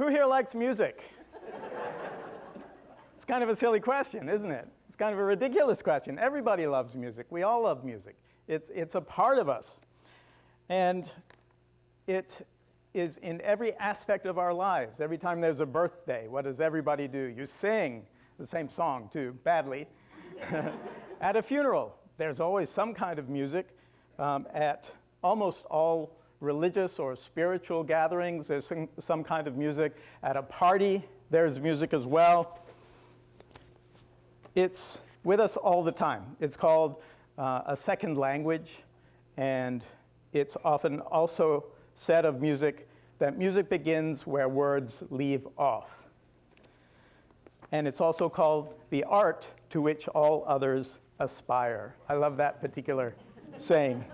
Who here likes music? It's kind of a silly question, isn't it? It's kind of a ridiculous question. Everybody loves music. We all love music. It's a part of us. And it is in every aspect of our lives. Every time there's a birthday, what does everybody do? You sing the same song, too, badly. At a funeral, there's always some kind of music. At almost all religious or spiritual gatherings, there's some kind of music. At a party, there's music as well. It's with us all the time. It's called a second language, and it's often also said of music that music begins where words leave off. And it's also called the art to which all others aspire. I love that particular saying.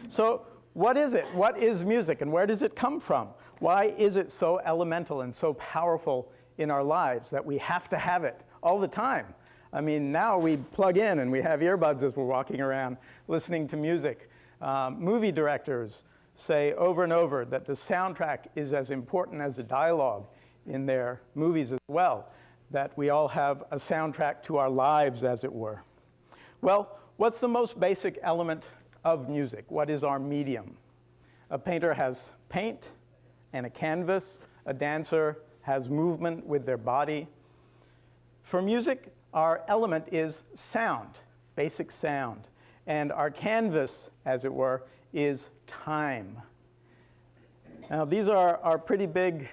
So what is it? What is music, and where does it come from? Why is it so elemental and so powerful in our lives that we have to have it all the time? I mean, now we plug in and we have earbuds as we're walking around listening to music. Movie directors say over and over that the soundtrack is as important as the dialogue in their movies as well, that we all have a soundtrack to our lives, as it were. Well, what's the most basic element of music? What is our medium? A painter has paint and a canvas. A dancer has movement with their body. For music, our element is sound, basic sound. And our canvas, as it were, is time. Now, these are pretty big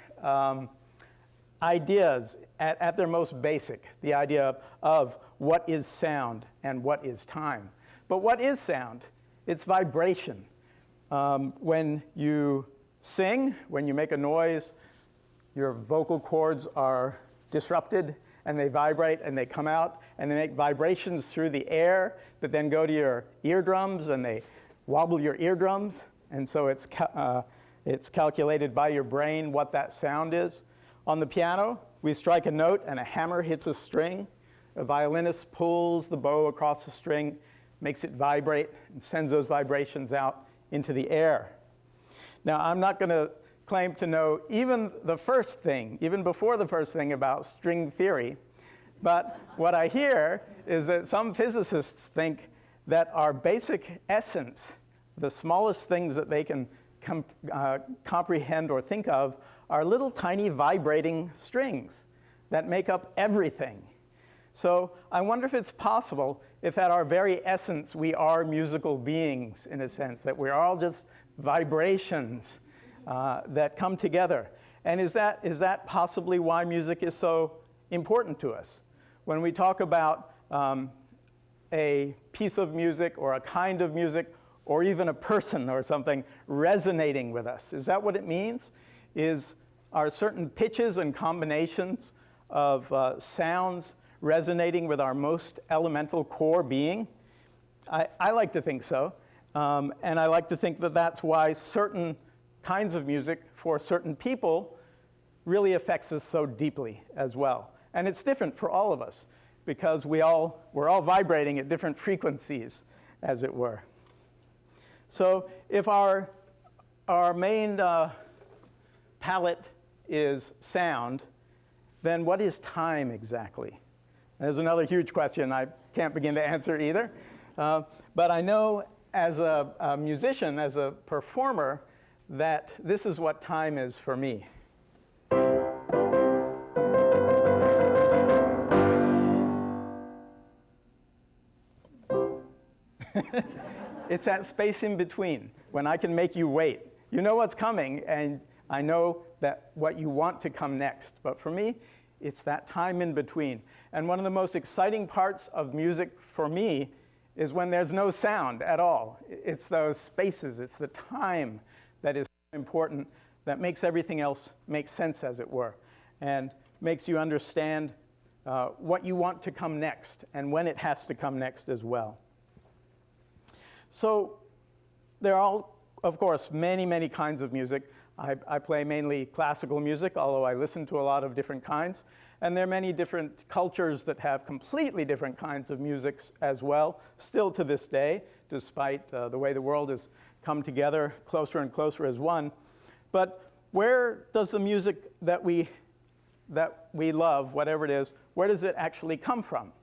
ideas at their most basic, the idea of what is sound and what is time. But what is sound? It's vibration. When you sing, when you make a noise, your vocal cords are disrupted and they vibrate and they come out and they make vibrations through the air that then go to your eardrums and they wobble your eardrums. And so it's calculated by your brain what that sound is. On the piano, we strike a note and a hammer hits a string. A violinist pulls the bow across the string, makes it vibrate, and sends those vibrations out into the air. Now, I'm not going to claim to know even the first thing, even before the first thing about string theory, but what I hear is that some physicists think that our basic essence, the smallest things that they can comprehend or think of, are little tiny vibrating strings that make up everything. So I wonder if it's possible if at our very essence we are musical beings, in a sense, that we're all just vibrations that come together. And is that possibly why music is so important to us? When we talk about a piece of music or a kind of music or even a person or something resonating with us, is that what it means? Are certain pitches and combinations of sounds resonating with our most elemental core being? I like to think so. And I like to think that that's why certain kinds of music for certain people really affects us so deeply as well. And it's different for all of us because we're all vibrating at different frequencies, as it were. So if our main palette is sound, then what is time exactly? There's another huge question I can't begin to answer either. But I know as a musician, as a performer, that this is what time is for me. It's that space in between when I can make you wait. You know what's coming, and I know that what you want to come next. But for me, it's that time in between. And one of the most exciting parts of music for me is when there's no sound at all. It's those spaces, it's the time that is important, that makes everything else make sense, as it were, and makes you understand what you want to come next and when it has to come next as well. So there are, of course, many, many kinds of music. I play mainly classical music, although I listen to a lot of different kinds. And there are many different cultures that have completely different kinds of music as well, still to this day, despite the way the world has come together closer and closer as one. But where does the music that we love, whatever it is, where does it actually come from?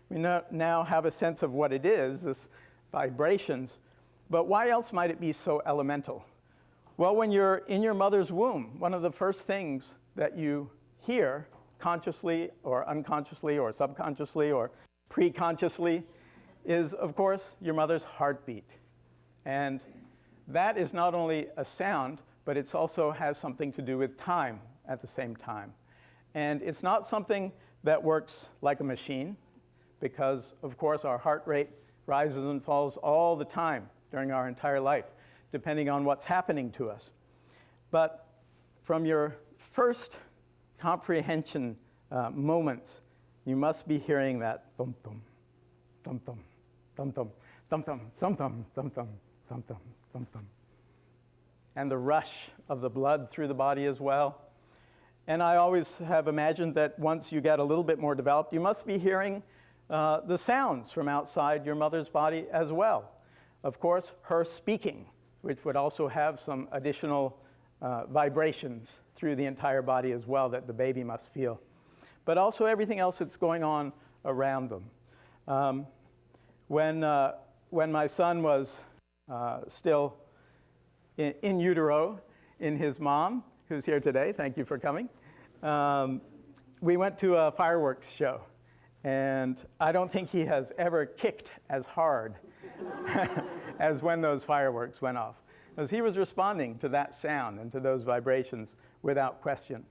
We now have a sense of what it is, this vibrations, but why else might it be so elemental? Well, when you're in your mother's womb, one of the first things that you hear, consciously or unconsciously or subconsciously or pre-consciously, is, of course, your mother's heartbeat. And that is not only a sound, but it also has something to do with time at the same time. And it's not something that works like a machine, because, of course, our heart rate rises and falls all the time during our entire life, depending on what's happening to us. But from your first comprehension moments, you must be hearing that thum-thum, thum-thum, thum-thum, thum-thum, thum-thum, thum-thum, thum-thum, thum-thum. And the rush of the blood through the body as well. And I always have imagined that once you get a little bit more developed, you must be hearing the sounds from outside your mother's body as well. Of course, her speaking, which would also have some additional vibrations through the entire body as well that the baby must feel. But also everything else that's going on around them. When my son was still in utero in his mom, who's here today, thank you for coming, we went to a fireworks show. And I don't think he has ever kicked as hard as when those fireworks went off, because he was responding to that sound and to those vibrations without question.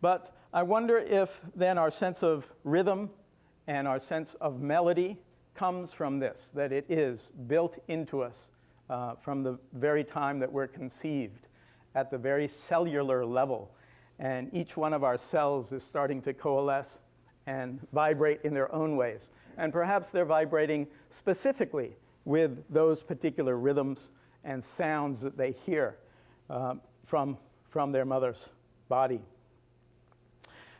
But I wonder if then our sense of rhythm and our sense of melody comes from this, that it is built into us from the very time that we're conceived, at the very cellular level. And each one of our cells is starting to coalesce and vibrate in their own ways. And perhaps they're vibrating specifically with those particular rhythms and sounds that they hear from their mother's body.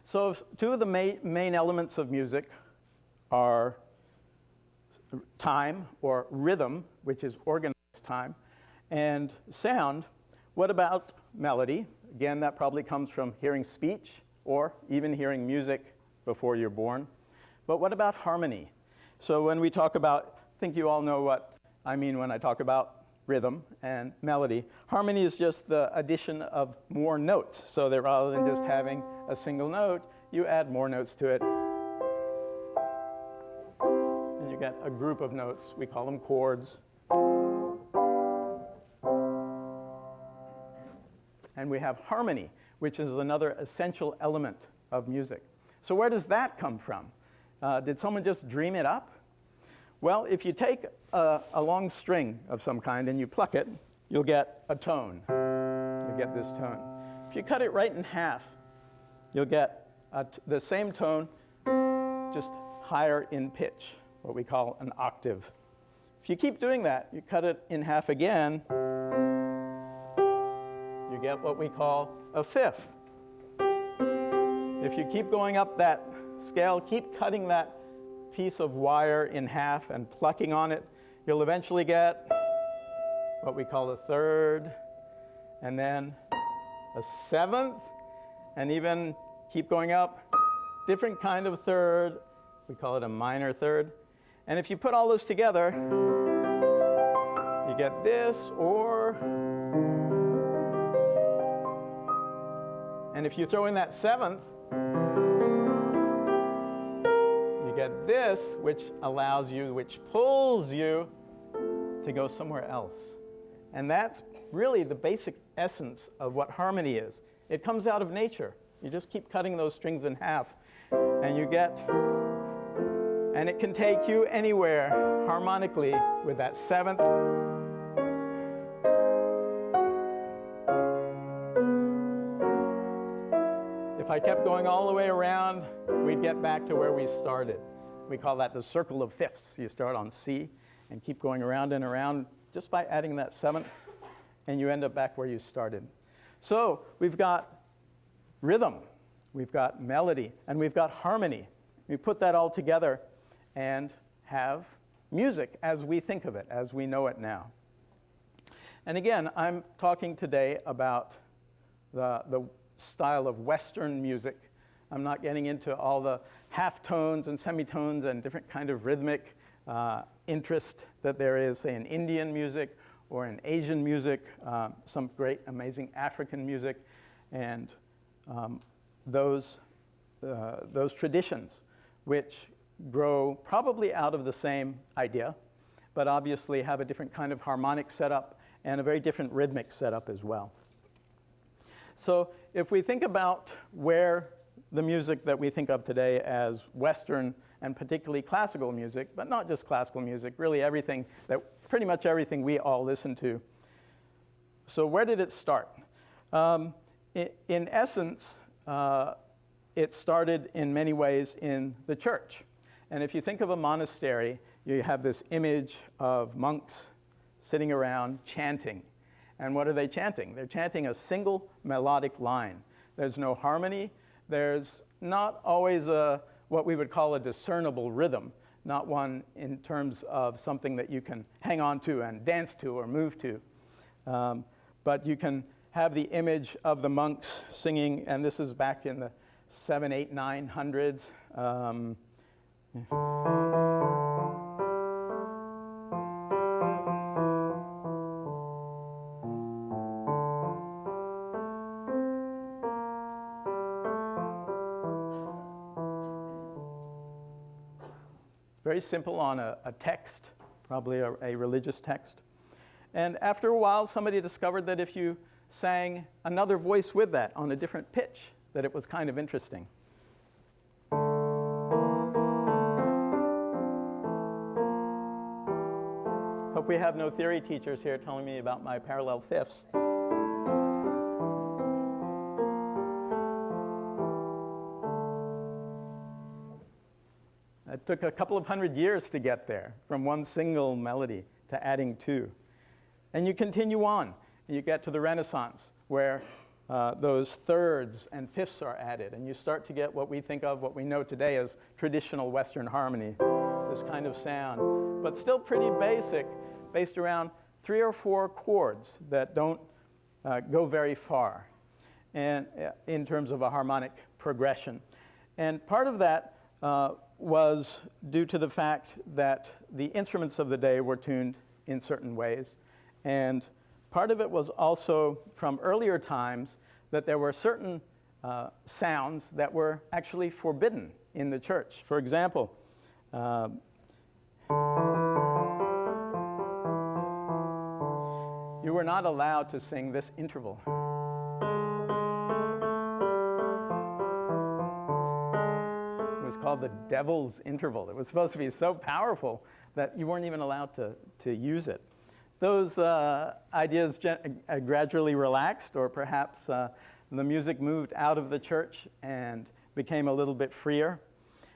So two of the main elements of music are time, or rhythm, which is organized time, and sound. What about melody? Again, that probably comes from hearing speech or even hearing music before you're born. But what about harmony? So when we talk about, I think you all know what I mean when I talk about rhythm and melody. Harmony is just the addition of more notes. So that rather than just having a single note, you add more notes to it. And you get a group of notes. We call them chords. And we have harmony, which is another essential element of music. So where does that come from? Did someone just dream it up? Well, if you take a long string of some kind and you pluck it, you'll get a tone. You'll get this tone. If you cut it right in half, you'll get the same tone, just higher in pitch, what we call an octave. If you keep doing that, you cut it in half again, you get what we call a fifth. If you keep going up that scale, keep cutting that piece of wire in half and plucking on it, you'll eventually get what we call a third, and then a seventh, and even keep going up, different kind of third, we call it a minor third. And if you put all those together, you get this, and if you throw in that seventh, you get this, which allows you, which pulls you to go somewhere else. And that's really the basic essence of what harmony is. It comes out of nature. You just keep cutting those strings in half, and you get, and it can take you anywhere harmonically with that seventh. If I kept going all the way around, we'd get back to where we started. We call that the circle of fifths. You start on C and keep going around and around just by adding that seventh, and you end up back where you started. So we've got rhythm, we've got melody, and we've got harmony. We put that all together and have music as we think of it, as we know it now. And again, I'm talking today about the style of Western music. I'm not getting into all the half tones and semitones and different kind of rhythmic interest that there is, say, in Indian music or in Asian music, some great, amazing African music, and those traditions, which grow probably out of the same idea, but obviously have a different kind of harmonic setup and a very different rhythmic setup as well. So if we think about where the music that we think of today as Western and particularly classical music, but not just classical music, really everything pretty much everything we all listen to. So where did it start? In essence, it started in many ways in the church. And if you think of a monastery, you have this image of monks sitting around chanting. And what are they chanting? They're chanting a single melodic line. There's no harmony. There's not always what we would call a discernible rhythm, not one in terms of something that you can hang on to and dance to or move to. But you can have the image of the monks singing, and this is back in the 700s, 800s, 900s. Very simple on a text, probably a religious text. And after a while, somebody discovered that if you sang another voice with that on a different pitch, that it was kind of interesting. Hope we have no theory teachers here telling me about my parallel fifths. It took a couple of hundred years to get there, from one single melody to adding two. And you continue on, and you get to the Renaissance, where those thirds and fifths are added, and you start to get what we think of, what we know today as traditional Western harmony, this kind of sound, but still pretty basic, based around 3 or 4 chords that don't go very far, and in terms of a harmonic progression. And part of that was due to the fact that the instruments of the day were tuned in certain ways. And part of it was also from earlier times that there were certain sounds that were actually forbidden in the church. For example, you were not allowed to sing this interval. It was called the devil's interval. It was supposed to be so powerful that you weren't even allowed to use it. Those ideas gradually relaxed, or perhaps the music moved out of the church and became a little bit freer.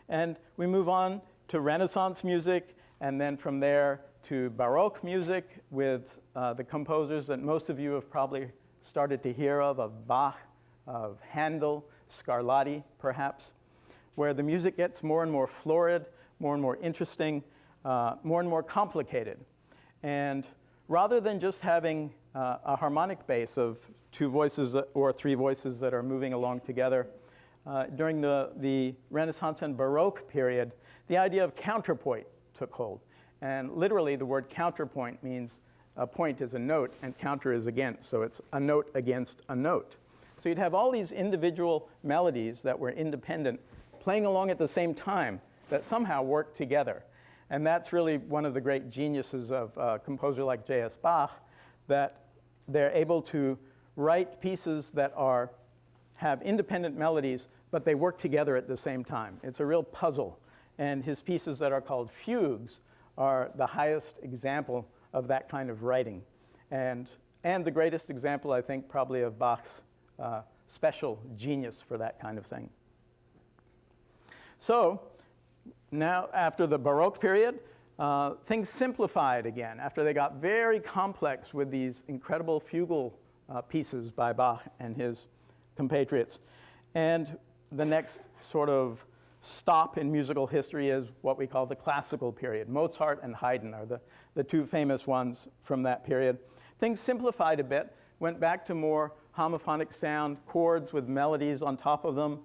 And we move on to Renaissance music, and then from there to Baroque music with the composers that most of you have probably started to hear of Bach, of Handel, Scarlatti perhaps, where the music gets more and more florid, more and more interesting, more and more complicated. And rather than just having a harmonic bass of 2 voices or 3 voices that are moving along together, during the Renaissance and Baroque period, the idea of counterpoint took hold. And literally, the word counterpoint means a point is a note and counter is against, so it's a note against a note. So you'd have all these individual melodies that were independent playing along at the same time that somehow worked together. And that's really one of the great geniuses of a composer like J.S. Bach, that they're able to write pieces that have independent melodies, but they work together at the same time. It's a real puzzle. And his pieces that are called fugues are the highest example of that kind of writing. And the greatest example, I think, probably of Bach's special genius for that kind of thing. So now, after the Baroque period, things simplified again, after they got very complex with these incredible fugal pieces by Bach and his compatriots. And the next sort of stop in musical history is what we call the classical period. Mozart and Haydn are the 2 famous ones from that period. Things simplified a bit, went back to more homophonic sound, chords with melodies on top of them.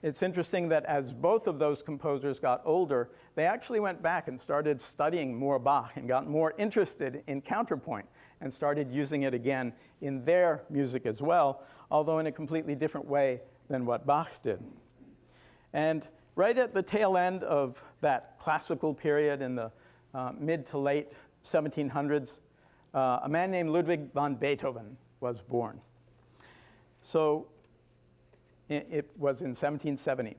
It's interesting that as both of those composers got older, they actually went back and started studying more Bach and got more interested in counterpoint and started using it again in their music as well, although in a completely different way than what Bach did. And right at the tail end of that classical period in the mid to late 1700s, a man named Ludwig van Beethoven was born. So it was in 1770.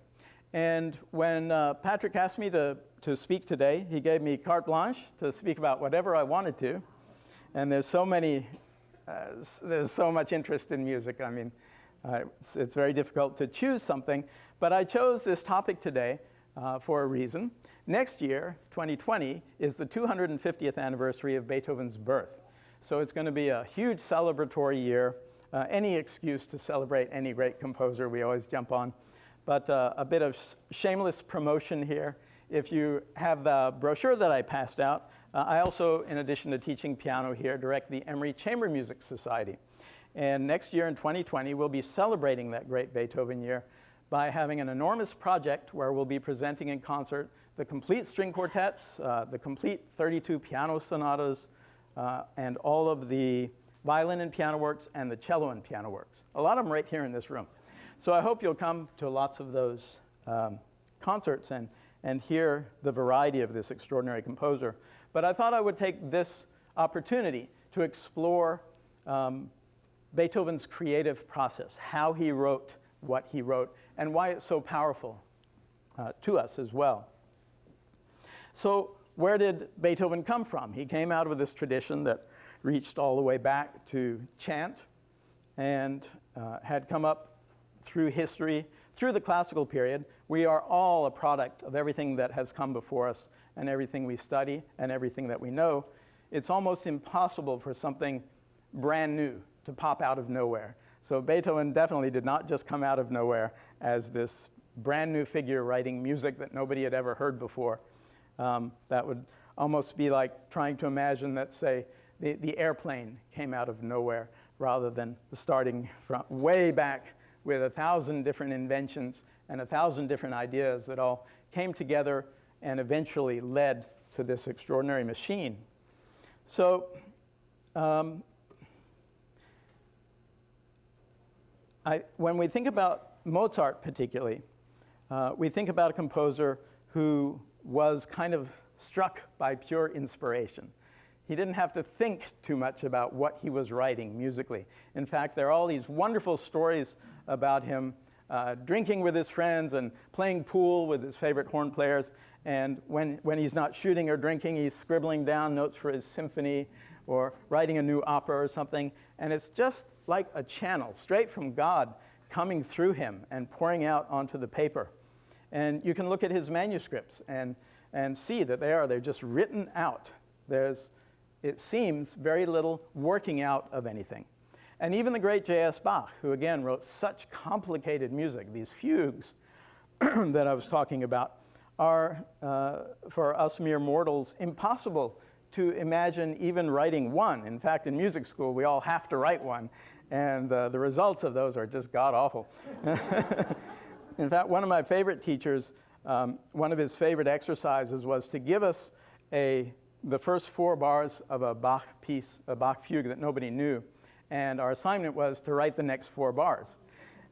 And when Patrick asked me to speak today, he gave me carte blanche to speak about whatever I wanted to. And there's so much interest in music. I mean, it's very difficult to choose something. But I chose this topic today for a reason. Next year, 2020, is the 250th anniversary of Beethoven's birth. So it's going to be a huge celebratory year. Any excuse to celebrate any great composer, we always jump on. But a bit of shameless promotion here. If you have the brochure that I passed out, I also, in addition to teaching piano here, direct the Emory Chamber Music Society. And next year in 2020, we'll be celebrating that great Beethoven year by having an enormous project where we'll be presenting in concert the complete string quartets, the complete 32 piano sonatas, and all of the violin and piano works and the cello and piano works. A lot of them right here in this room. So I hope you'll come to lots of those concerts and hear the variety of this extraordinary composer. But I thought I would take this opportunity to explore Beethoven's creative process, how he wrote what he wrote, and why it's so powerful to us as well. So where did Beethoven come from? He came out of this tradition that reached all the way back to chant and had come up through history, through the classical period. We are all a product of everything that has come before us and everything we study and everything that we know. It's almost impossible for something brand new to pop out of nowhere. So Beethoven definitely did not just come out of nowhere as this brand new figure writing music that nobody had ever heard before. That would almost be like trying to imagine that, say, the airplane came out of nowhere rather than starting from way back with 1,000 different inventions and 1,000 different ideas that all came together and eventually led to this extraordinary machine. So when we think about Mozart particularly, we think about a composer who was kind of struck by pure inspiration. He didn't have to think too much about what he was writing musically. In fact, there are all these wonderful stories about him drinking with his friends and playing pool with his favorite horn players. And when he's not shooting or drinking, he's scribbling down notes for his symphony or writing a new opera or something. And it's just like a channel straight from God coming through him and pouring out onto the paper. And you can look at his manuscripts and see that they're just written out. There's, it seems, very little working out of anything. And even the great J.S. Bach, who again wrote such complicated music, these fugues that I was talking about, are, for us mere mortals, impossible to imagine even writing one. In fact, in music school, we all have to write one, and the results of those are just god-awful. In fact, one of my favorite teachers, one of his favorite exercises was to give us the first 4 bars of a Bach piece, a Bach fugue that nobody knew, and our assignment was to write the next 4 bars.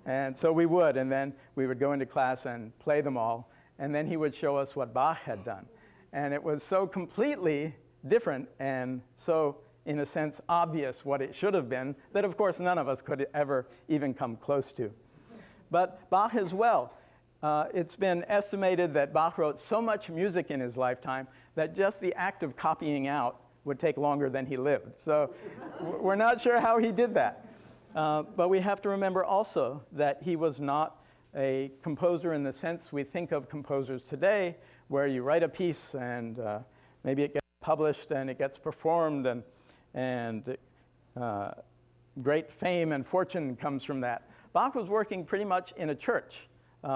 And so we would, and then we would go into class and play them all, and then he would show us what Bach had done. And it was so completely different and so, in a sense, obvious what it should have been that, of course, none of us could ever even come close to. But Bach as well. It's been estimated that Bach wrote so much music in his lifetime that just the act of copying out would take longer than he lived. So we're not sure how he did that. But we have to remember also that he was not a composer in the sense we think of composers today, where you write a piece and maybe it gets published and it gets performed and great fame and fortune comes from that. Bach was working pretty much in a church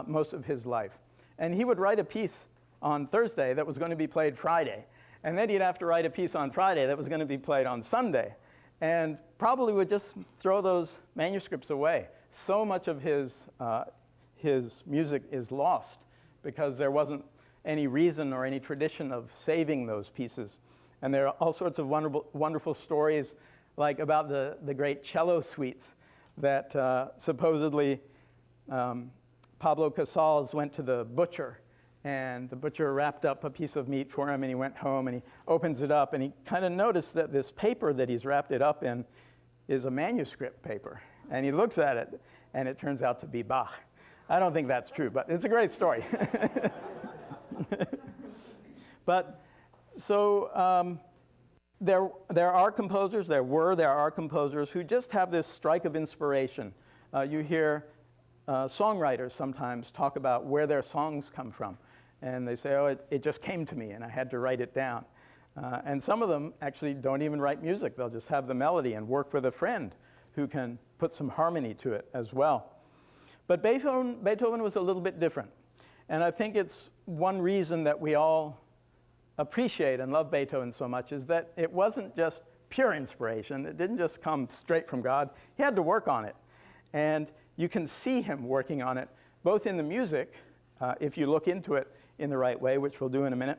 most of his life. And he would write a piece on Thursday that was going to be played Friday. And then he'd have to write a piece on Friday that was going to be played on Sunday. and probably would just throw those manuscripts away. So much of his music is lost because there wasn't any reason or any tradition of saving those pieces. And there are all sorts of wonderful stories, like about the great cello suites that supposedly Pablo Casals went to the butcher, and the butcher wrapped up a piece of meat for him, and he went home and he opens it up, and he kind of noticed that this paper that he's wrapped it up in is a manuscript paper. And he looks at it, and it turns out to be Bach. I don't think that's true, but it's a great story. But so there are composers who just have this strike of inspiration. You hear songwriters sometimes talk about where their songs come from. And they say, oh, it just came to me, and I had to write it down. And some of them actually don't even write music. They'll just have the melody and work with a friend who can put some harmony to it as well. But Beethoven was a little bit different. And I think it's one reason that we all appreciate and love Beethoven so much is that it wasn't just pure inspiration. It didn't just come straight from God. He had to work on it. And you can see him working on it, both in the music, if you look into it in the right way, which we'll do in a minute,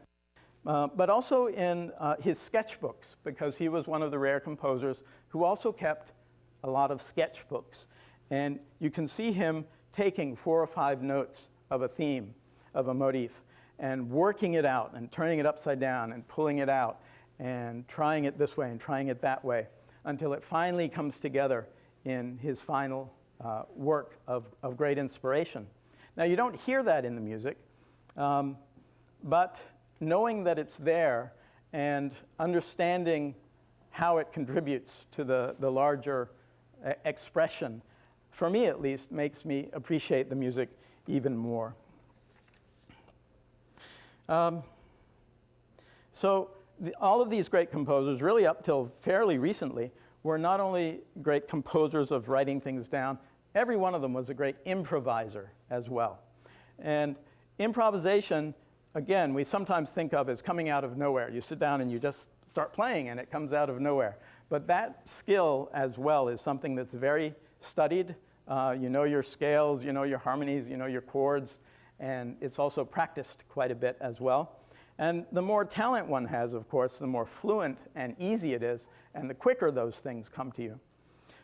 but also in his sketchbooks, because he was one of the rare composers who also kept a lot of sketchbooks. And you can see him taking 4 or 5 notes of a theme, of a motif, and working it out and turning it upside down and pulling it out and trying it this way and trying it that way until it finally comes together in his final work of great inspiration. Now, you don't hear that in the music, but knowing that it's there and understanding how it contributes to the larger expression, for me at least, makes me appreciate the music even more. So all of these great composers, really up till fairly recently, were not only great composers of writing things down, every one of them was a great improviser as well. And improvisation, again, we sometimes think of as coming out of nowhere. You sit down and you just start playing and it comes out of nowhere. But that skill as well is something that's very studied. You know your scales, you know your harmonies, you know your chords, and it's also practiced quite a bit as well. And the more talent one has, of course, the more fluent and easy it is, and the quicker those things come to you.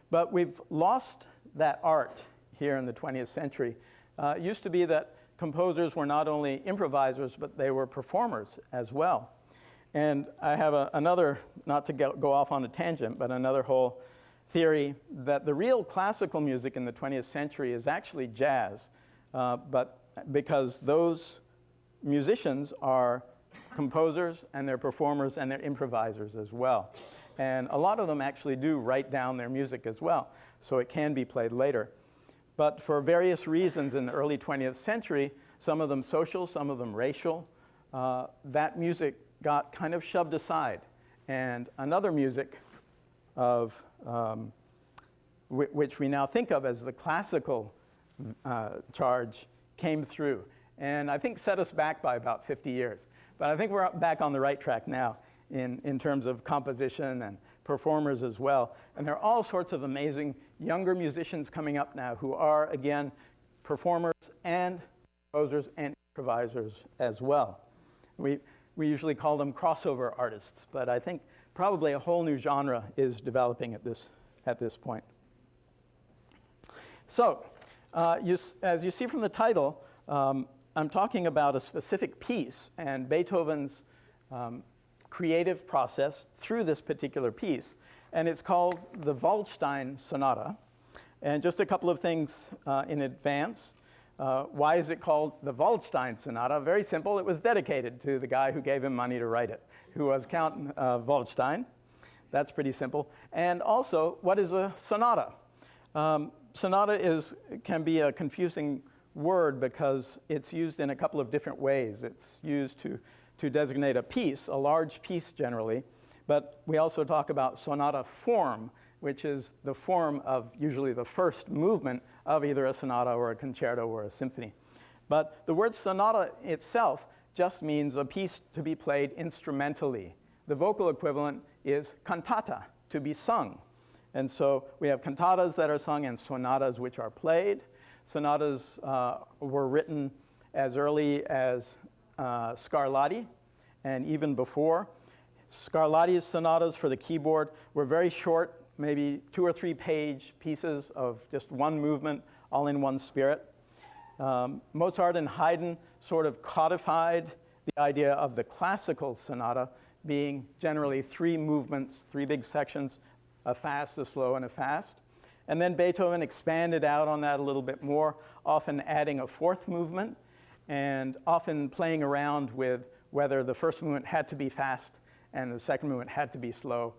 But we've lost that art here in the 20th century. It used to be that composers were not only improvisers, but they were performers as well. And I have another, not to go off on a tangent, but another whole theory that the real classical music in the 20th century is actually jazz, but because those musicians are composers and they're performers and they're improvisers as well. And a lot of them actually do write down their music as well, so it can be played later. But for various reasons in the early 20th century, some of them social, some of them racial, that music got kind of shoved aside. And another music of which we now think of as the classical charge came through. And I think set us back by about 50 years. But I think we're back on the right track now in terms of composition and performers as well. And there are all sorts of amazing younger musicians coming up now who are, again, performers and composers and improvisers as well. We usually call them crossover artists, but I think probably a whole new genre is developing at this point. So, as you see from the title, I'm talking about a specific piece and Beethoven's creative process through this particular piece. And it's called the Waldstein Sonata. And just a couple of things in advance. Why is it called the Waldstein Sonata? Very simple. It was dedicated to the guy who gave him money to write it, who was Count Waldstein. That's pretty simple. And also, what is a sonata? Sonata can be a confusing word because it's used in a couple of different ways. It's used to designate a piece, a large piece generally, but we also talk about sonata form, which is the form of usually the first movement of either a sonata or a concerto or a symphony. But the word sonata itself just means a piece to be played instrumentally. The vocal equivalent is cantata, to be sung. And so we have cantatas that are sung and sonatas which are played. Sonatas were written as early as Scarlatti and even before. Scarlatti's sonatas for the keyboard were very short, maybe 2 or 3 page pieces of just one movement, all in one spirit. Mozart and Haydn sort of codified the idea of the classical sonata being generally 3 movements, 3 big sections, a fast, a slow, and a fast. And then Beethoven expanded out on that a little bit more, often adding a 4th movement and often playing around with whether the first movement had to be fast and the second movement had to be slow,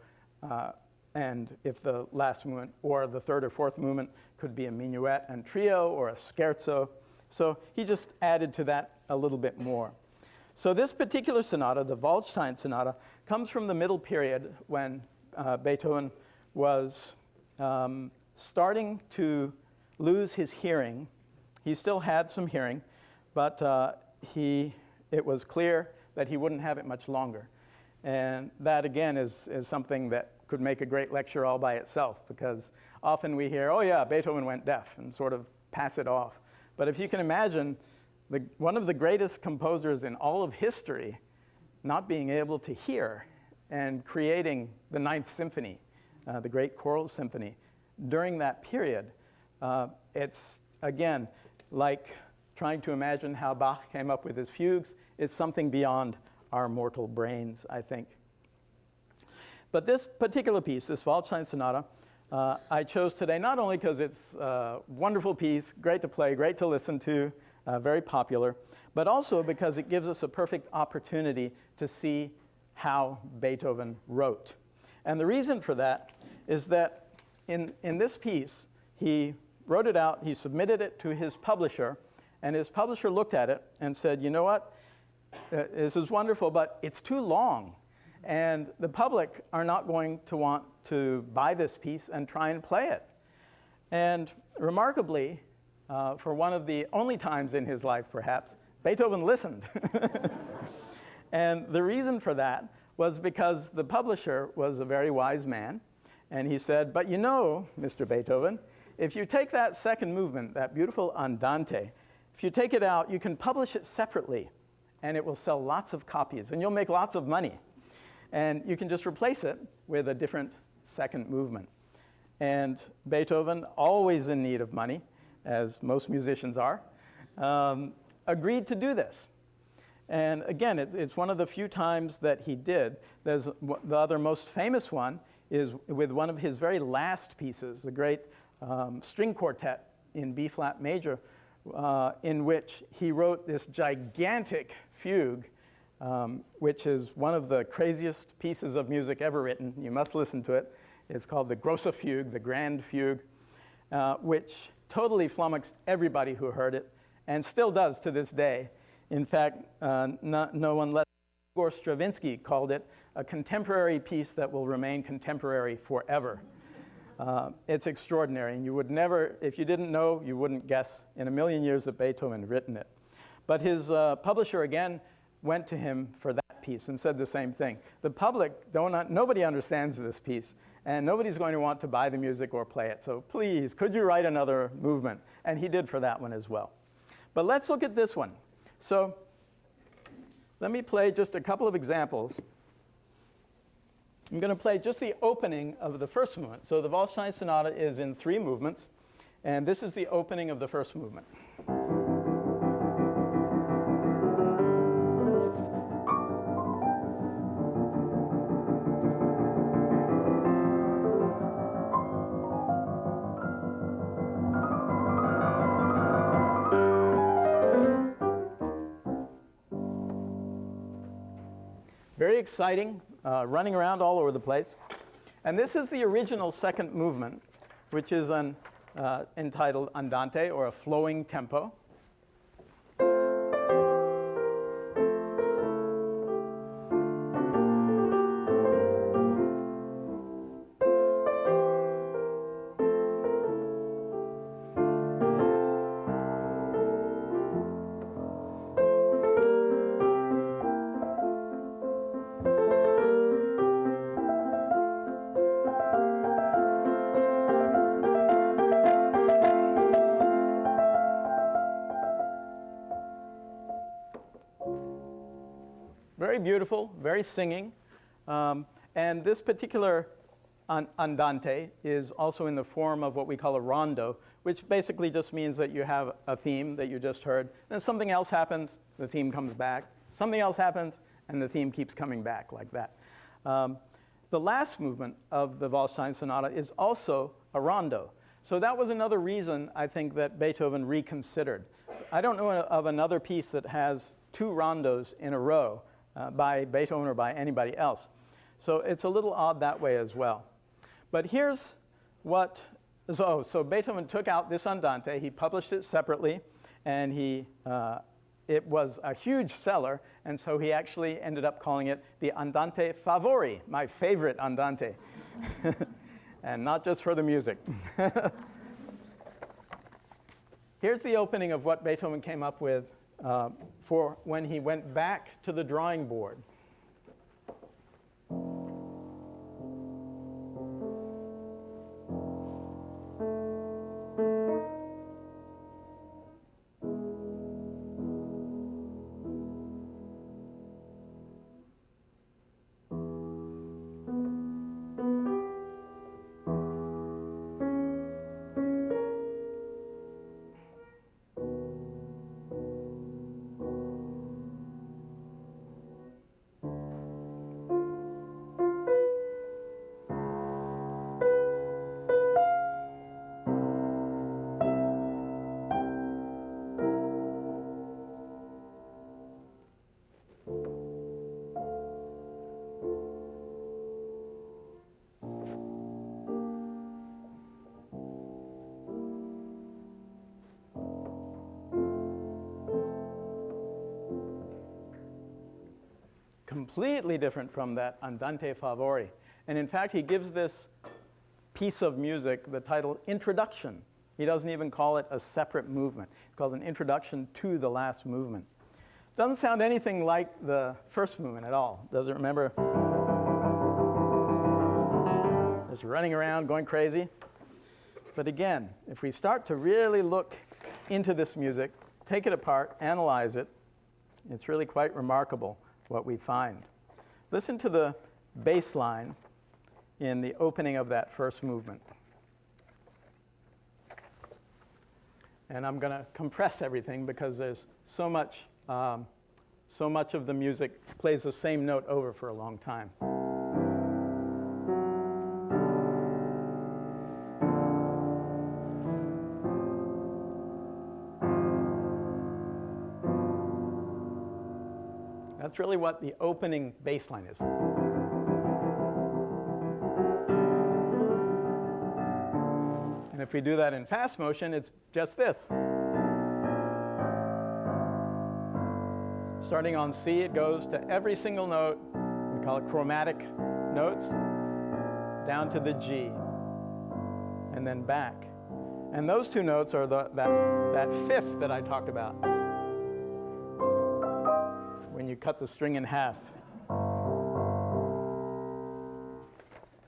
and if the last movement or the 3rd or 4th movement could be a minuet and trio or a scherzo. So he just added to that a little bit more. So this particular sonata, the Waldstein Sonata, comes from the middle period when Beethoven was starting to lose his hearing. He still had some hearing, but it was clear that he wouldn't have it much longer. And that, again, is something that could make a great lecture all by itself, because often we hear, oh yeah, Beethoven went deaf, and sort of pass it off. But if you can imagine one of the greatest composers in all of history not being able to hear and creating the Ninth Symphony, the great choral symphony, during that period, it's, again, like trying to imagine how Bach came up with his fugues. It's something beyond our mortal brains, I think. But this particular piece, this Waldstein Sonata, I chose today not only because it's a wonderful piece, great to play, great to listen to, very popular, but also because it gives us a perfect opportunity to see how Beethoven wrote. And the reason for that is that in this piece, he wrote it out, he submitted it to his publisher, and his publisher looked at it and said, you know what, this is wonderful, but it's too long. And the public are not going to want to buy this piece and try and play it. And remarkably, for one of the only times in his life, perhaps, Beethoven listened. And the reason for that was because the publisher was a very wise man. And he said, but you know, Mr. Beethoven, if you take that second movement, that beautiful Andante, if you take it out, you can publish it separately, and it will sell lots of copies, and you'll make lots of money. And you can just replace it with a different second movement. And Beethoven, always in need of money, as most musicians are, agreed to do this. And again, it's one of the few times that he did. There's the other most famous one is with one of his very last pieces, the great string quartet in B-flat major, in which he wrote this gigantic fugue, which is one of the craziest pieces of music ever written. You must listen to it. It's called the Grosse Fugue, the Grand Fugue, which totally flummoxed everybody who heard it, and still does to this day. In fact, no one less than Igor Stravinsky called it a contemporary piece that will remain contemporary forever. It's extraordinary, and you would never, if you didn't know, you wouldn't guess in a million years that Beethoven had written it. But his publisher, again, went to him for that piece and said the same thing. The public, nobody understands this piece, and nobody's going to want to buy the music or play it. So please, could you write another movement? And he did for that one as well. But let's look at this one. So let me play just a couple of examples. I'm going to play just the opening of the first movement. So the Waldstein Sonata is in 3 movements, and this is the opening of the first movement. Very exciting, running around all over the place. And this is the original second movement, which is entitled Andante, or a flowing tempo. very beautiful, very singing. And this particular Andante is also in the form of what we call a rondo, which basically just means that you have a theme that you just heard, then something else happens, the theme comes back, something else happens, and the theme keeps coming back like that. The last movement of the Waldstein Sonata is also a rondo. So that was another reason, I think, that Beethoven reconsidered. I don't know of another piece that has two rondos in a row by Beethoven or by anybody else. So it's a little odd that way as well. But here's what, so Beethoven took out this Andante, he published it separately, and it was a huge seller, and so he actually ended up calling it the Andante Favori, my favorite Andante. And not just for the music. Here's the opening of what Beethoven came up with for when he went back to the drawing board. Completely different from that Andante Favori. And in fact, he gives this piece of music the title Introduction. He doesn't even call it a separate movement. He calls it an introduction to the last movement. Doesn't sound anything like the first movement at all. Does it? Remember? Just running around, going crazy. But again, if we start to really look into this music, take it apart, analyze it, it's really quite remarkable what we find. Listen to the bass line in the opening of that first movement. And I'm going to compress everything because there's so much of the music plays the same note over for a long time. That's really what the opening bass line is. And if we do that in fast motion, it's just this. Starting on C, it goes to every single note. We call it chromatic notes, down to the G, and then back. And those two notes are that fifth that I talked about, when you cut the string in half.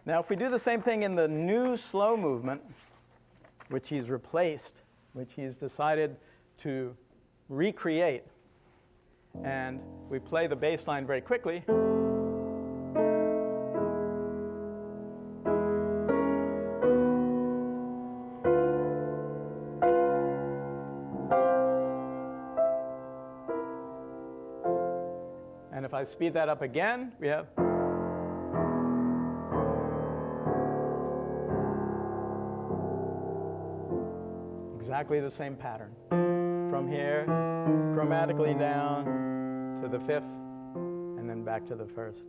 Now, if we do the same thing in the new slow movement, which he's replaced, which he's decided to recreate, and we play the bass line very quickly, and if I speed that up again, we have exactly the same pattern. From here, chromatically down to the fifth, and then back to the first.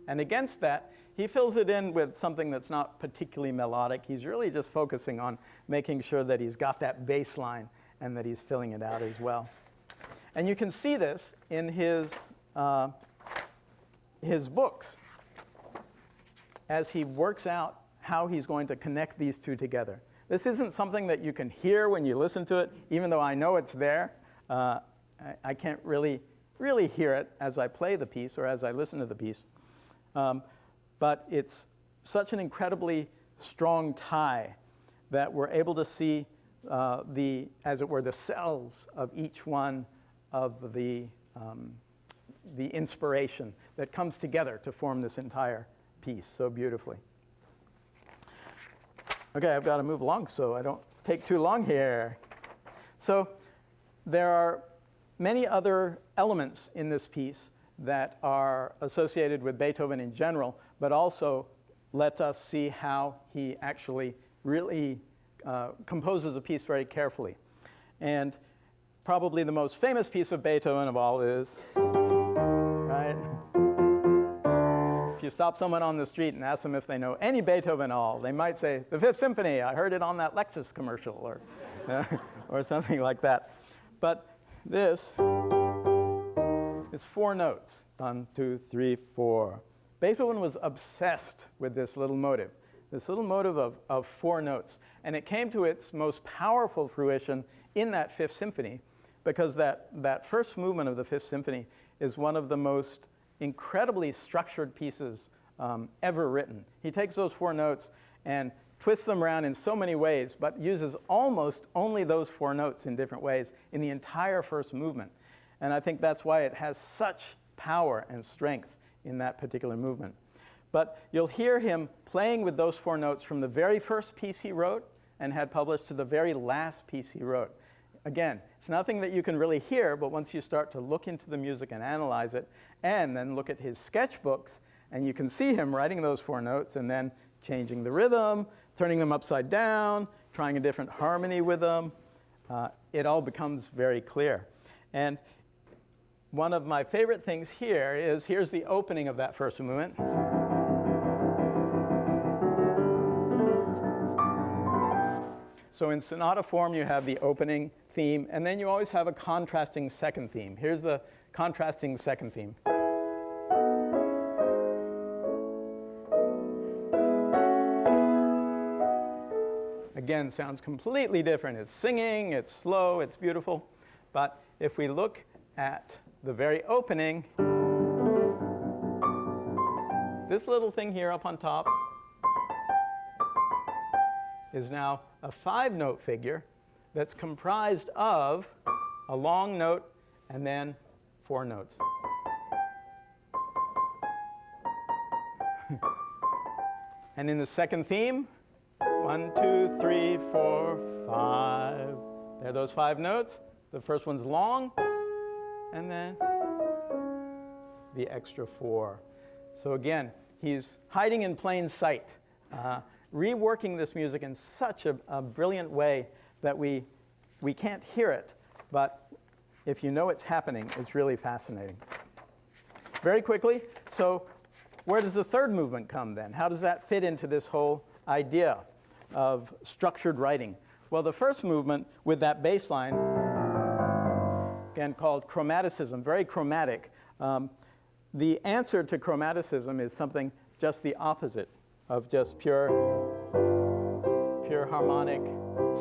And against that, he fills it in with something that's not particularly melodic. He's really just focusing on making sure that he's got that bass line and that he's filling it out as well. And you can see this in his books as he works out how he's going to connect these two together. This isn't something that you can hear when you listen to it, even though I know it's there. I can't really hear it as I play the piece or as I listen to the piece. But it's such an incredibly strong tie that we're able to see as it were, the cells of each one of the the inspiration that comes together to form this entire piece so beautifully. Okay, I've got to move along so I don't take too long here. So there are many other elements in this piece that are associated with Beethoven in general, but also let us see how he actually really composes a piece very carefully. And probably the most famous piece of Beethoven of all is, right? If you stop someone on the street and ask them if they know any Beethoven at all, they might say, the Fifth Symphony, I heard it on that Lexus commercial, or, or something like that. But this is 4 notes. 1, 2, 3, 4. Beethoven was obsessed with this little motive of 4 notes. And it came to its most powerful fruition in that Fifth Symphony, because that first movement of the Fifth Symphony is one of the most incredibly structured pieces ever written. He takes those 4 notes and twists them around in so many ways, but uses almost only those 4 notes in different ways in the entire first movement. And I think that's why it has such power and strength in that particular movement. But you'll hear him playing with those 4 notes from the very first piece he wrote and had published to the very last piece he wrote. Again, it's nothing that you can really hear, but once you start to look into the music and analyze it, and then look at his sketchbooks, and you can see him writing those 4 notes and then changing the rhythm, turning them upside down, trying a different harmony with them. It all becomes very clear. And one of my favorite things here is, here's the opening of that first movement. So in sonata form, you have the opening theme, and then you always have a contrasting second theme. Here's the contrasting second theme. Again, sounds completely different. It's singing, it's slow, it's beautiful. But if we look at the very opening, this little thing here up on top is now a 5-note figure that's comprised of a long note and then 4 notes. And in the second theme, 1, 2, 3, 4, 5. There are those 5 notes. The first one's long, and then the extra 4. So again, he's hiding in plain sight, reworking this music in such a brilliant way that we can't hear it, but if you know it's happening, it's really fascinating. Very quickly, so where does the third movement come then? How does that fit into this whole idea of structured writing? Well, the first movement with that bass line, again called chromaticism, very chromatic. The answer to chromaticism is something just the opposite of just pure harmonic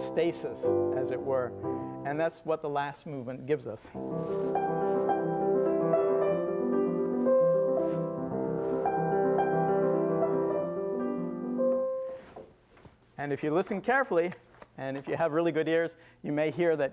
stasis, as it were. And that's what the last movement gives us. And if you listen carefully, and if you have really good ears, you may hear that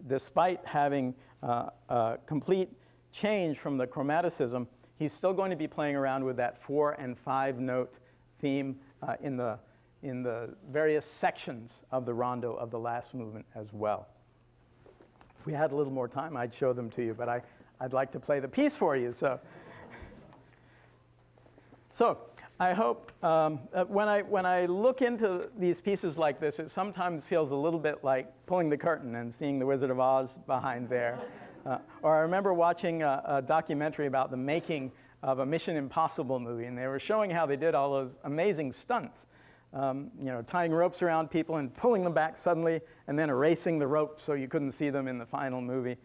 despite having a complete change from the chromaticism, he's still going to be playing around with that 4- and 5-note theme in the various sections of the rondo of the last movement as well. If we had a little more time, I'd show them to you, but I'd like to play the piece for you. So I hope when I look into these pieces like this, it sometimes feels a little bit like pulling the curtain and seeing the Wizard of Oz behind there. Or I remember watching a documentary about the making of a Mission Impossible movie, and they were showing how they did all those amazing stunts. Tying ropes around people and pulling them back suddenly, and then erasing the rope so you couldn't see them in the final movie.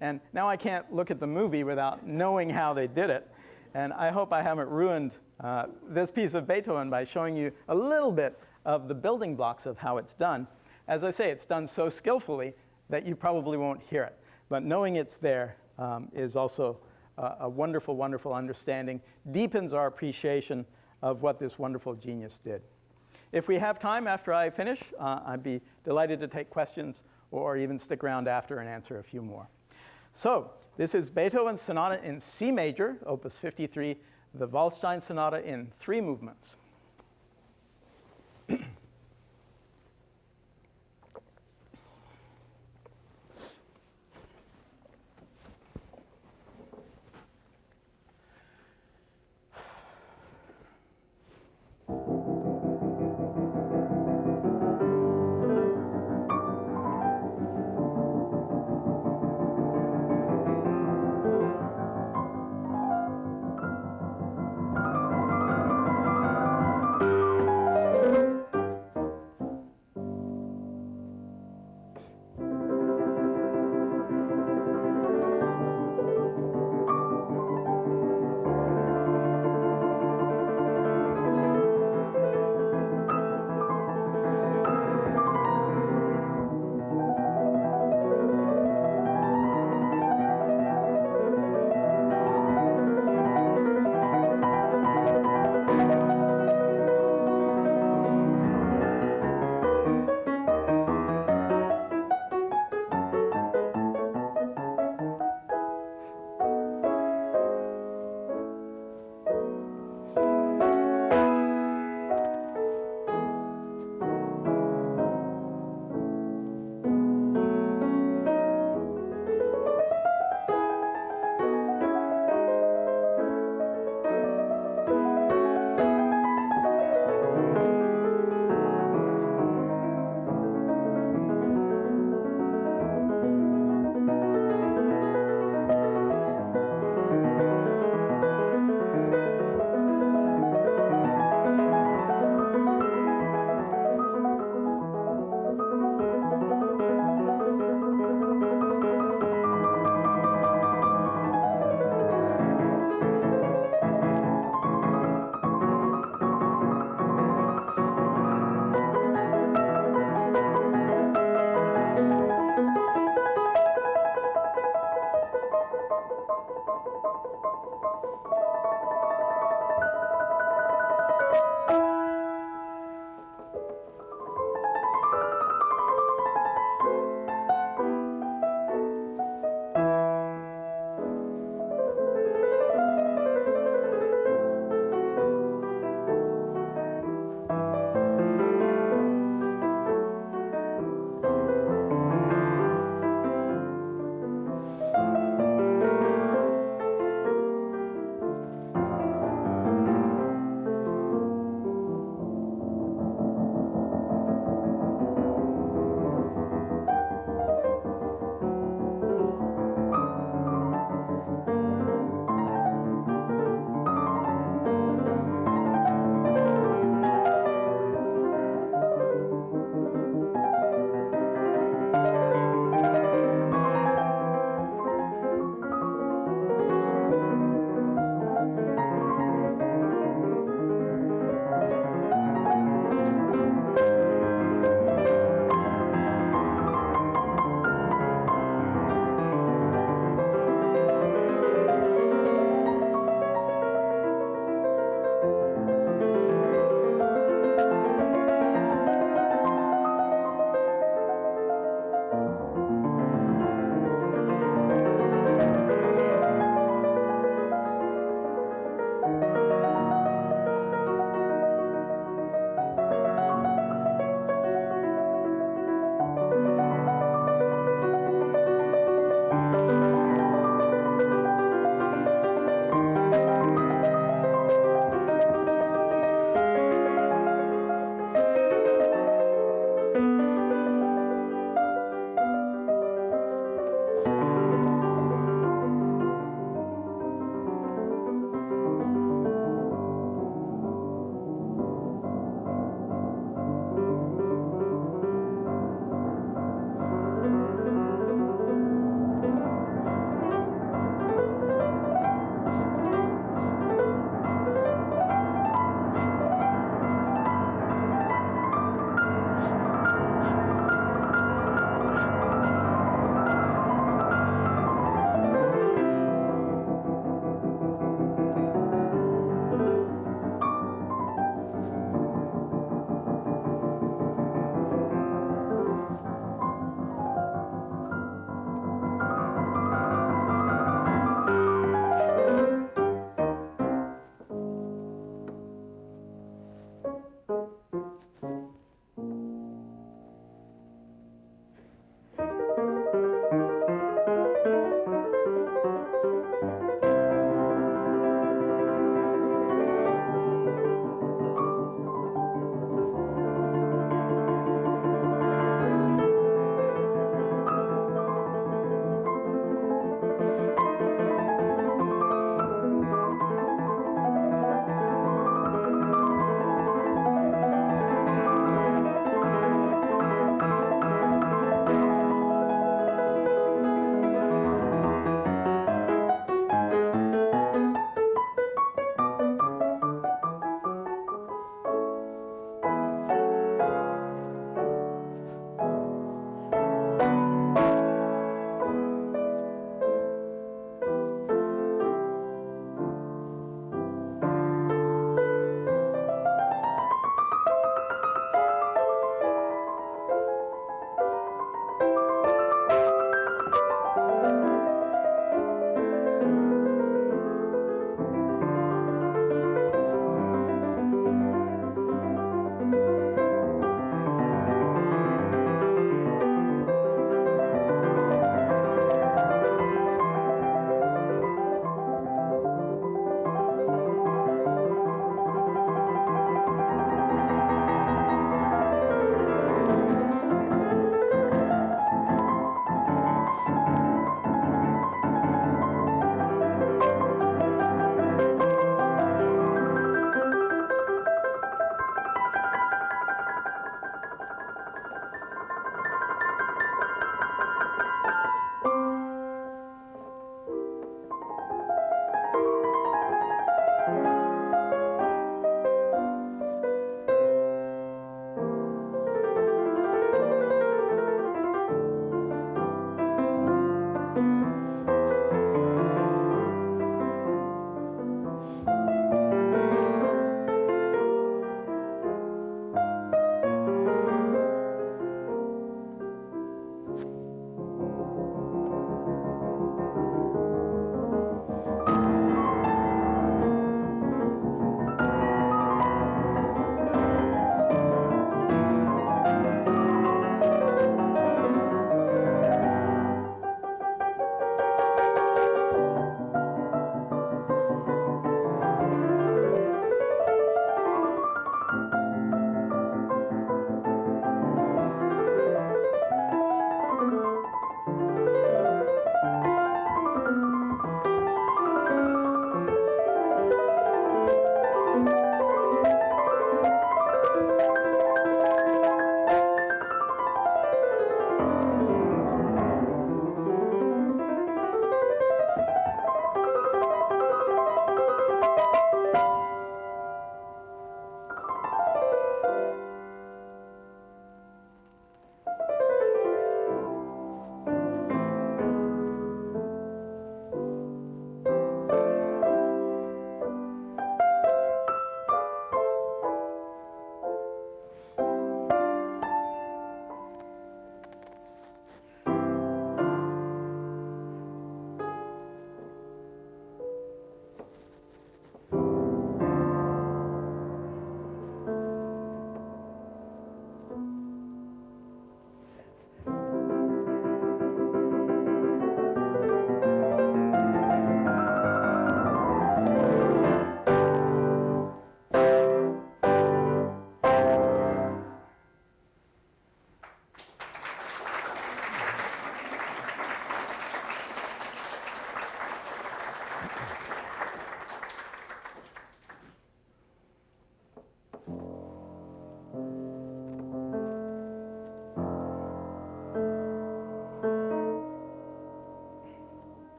And now I can't look at the movie without knowing how they did it. And I hope I haven't ruined this piece of Beethoven by showing you a little bit of the building blocks of how it's done. As I say, it's done so skillfully that you probably won't hear it. But knowing it's there is also a wonderful, wonderful understanding, deepens our appreciation of what this wonderful genius did. If we have time after I finish, I'd be delighted to take questions or even stick around after and answer a few more. So this is Beethoven's Sonata in C major, opus 53, the Waldstein Sonata in 3 movements.